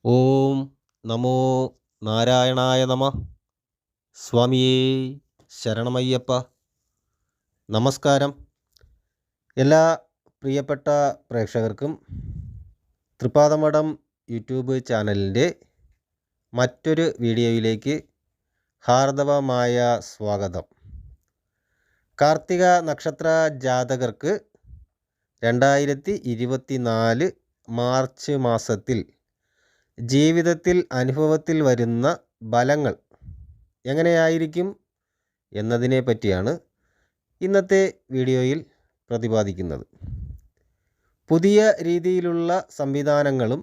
ഓം നമോ നാരായണായ നമ. സ്വാമിയേ ശരണമയ്യപ്പ. നമസ്കാരം. എല്ലാ പ്രിയപ്പെട്ട പ്രേക്ഷകർക്കും തൃപ്പാദമഠം യൂട്യൂബ് ചാനലിൻ്റെ മറ്റൊരു വീഡിയോയിലേക്ക് ഹാർദവമായ സ്വാഗതം. കാർത്തിക നക്ഷത്ര ജാതകർക്ക് 2024 മാർച്ച് മാസത്തിൽ ജീവിതത്തിൽ അനുഭവത്തിൽ വരുന്ന ഫലങ്ങൾ എങ്ങനെയായിരിക്കും എന്നതിനെ പറ്റിയാണ് ഇന്നത്തെ വീഡിയോയിൽ പ്രതിപാദിക്കുന്നത്. പുതിയ രീതിയിലുള്ള സംവിധാനങ്ങളും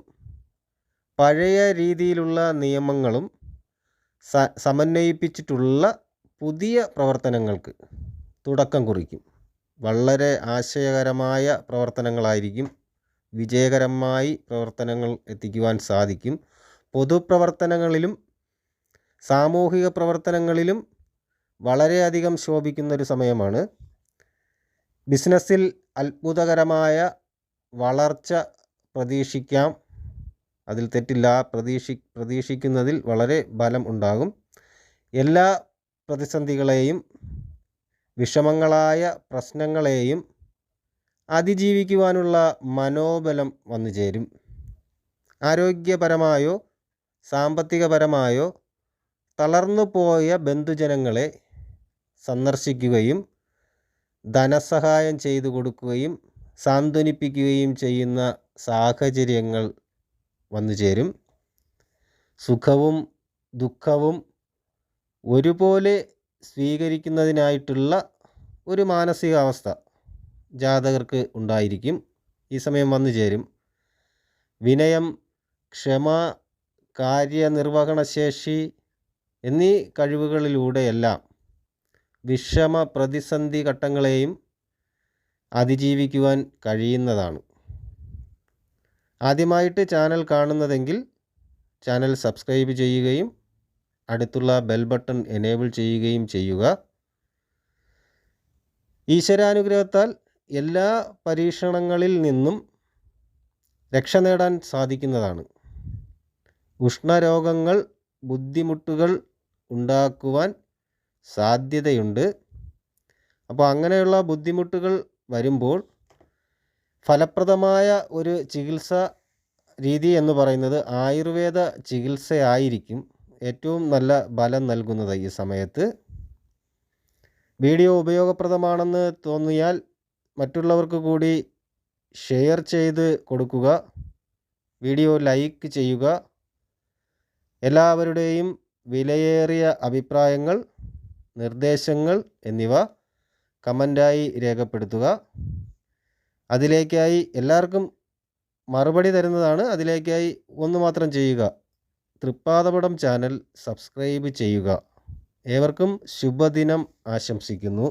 പഴയ രീതിയിലുള്ള നിയമങ്ങളും സമന്വയിപ്പിച്ചിട്ടുള്ള പുതിയ പ്രവർത്തനങ്ങൾക്ക് തുടക്കം കുറിക്കും. വളരെ ആശയകരമായ പ്രവർത്തനങ്ങളായിരിക്കും. വിജയകരമായി പ്രവർത്തനങ്ങൾ എത്തിക്കുവാൻ സാധിക്കും. പൊതുപ്രവർത്തനങ്ങളിലും സാമൂഹിക പ്രവർത്തനങ്ങളിലും വളരെയധികം ശോഭിക്കുന്നൊരു സമയമാണ്. ബിസിനസ്സിൽ അത്ഭുതകരമായ വളർച്ച പ്രതീക്ഷിക്കാം. അതിൽ തെറ്റില്ല. പ്രതീക്ഷിക്കുന്നതിൽ വളരെ ഫലം ഉണ്ടാകും. എല്ലാ പ്രതിസന്ധികളെയും വിഷമങ്ങളായ പ്രശ്നങ്ങളെയും അതിജീവിക്കുവാനുള്ള മനോബലം വന്നു ചേരും. ആരോഗ്യപരമായോ സാമ്പത്തികപരമായോ തളർന്നു പോയ ബന്ധുജനങ്ങളെ സന്ദർശിക്കുകയും ധനസഹായം ചെയ്തു കൊടുക്കുകയും സാന്ത്വനിപ്പിക്കുകയും ചെയ്യുന്ന സാഹചര്യങ്ങൾ വന്നു ചേരും. സുഖവും ദുഃഖവും ഒരുപോലെ സ്വീകരിക്കുന്നതിനായിട്ടുള്ള ഒരു മാനസികാവസ്ഥ ജാതകർക്ക് ഉണ്ടായിരിക്കും. ഈ സമയം വന്നു ചേരും. വിനയം, ക്ഷമ, കാര്യനിർവഹണശേഷി എന്നീ കഴിവുകളിലൂടെയെല്ലാം വിഷമ പ്രതിസന്ധി ഘട്ടങ്ങളെയും അതിജീവിക്കുവാൻ കഴിയുന്നതാണ്. ആദ്യമായിട്ട് ചാനൽ കാണുന്നതെങ്കിൽ ചാനൽ സബ്സ്ക്രൈബ് ചെയ്യുകയും അടുത്തുള്ള ബെൽ ബട്ടൺ എനേബിൾ ചെയ്യുകയും ചെയ്യുക. ഈശ്വരാനുഗ്രഹത്താൽ എല്ലാ പരീക്ഷണങ്ങളിൽ നിന്നും രക്ഷ നേടാൻ സാധിക്കുന്നതാണ്. ഉഷ്ണരോഗങ്ങൾ ബുദ്ധിമുട്ടുകൾ ഉണ്ടാക്കുവാൻ സാധ്യതയുണ്ട്. അപ്പോൾ അങ്ങനെയുള്ള ബുദ്ധിമുട്ടുകൾ വരുമ്പോൾ ഫലപ്രദമായ ഒരു ചികിത്സാ രീതി എന്ന് പറയുന്നത് ആയുർവേദ ചികിത്സയായിരിക്കും ഏറ്റവും നല്ല ഫലം നൽകുന്നത് ഈ സമയത്ത്. വീഡിയോ ഉപയോഗപ്രദമാണെന്ന് തോന്നിയാൽ മറ്റുള്ളവർക്ക് കൂടി ഷെയർ ചെയ്ത് കൊടുക്കുക. വീഡിയോ ലൈക്ക് ചെയ്യുക. എല്ലാവരുടെയും വിലയേറിയ അഭിപ്രായങ്ങൾ, നിർദ്ദേശങ്ങൾ എന്നിവ കമൻ്റായി രേഖപ്പെടുത്തുക. അതിലേക്കായി എല്ലാവർക്കും മറുപടി തരുന്നതാണ്. അതിലേക്കായി ഒന്ന് മാത്രം ചെയ്യുക. തൃപ്പാദമഠം ചാനൽ സബ്സ്ക്രൈബ് ചെയ്യുക. ഏവർക്കും ശുഭദിനം ആശംസിക്കുന്നു.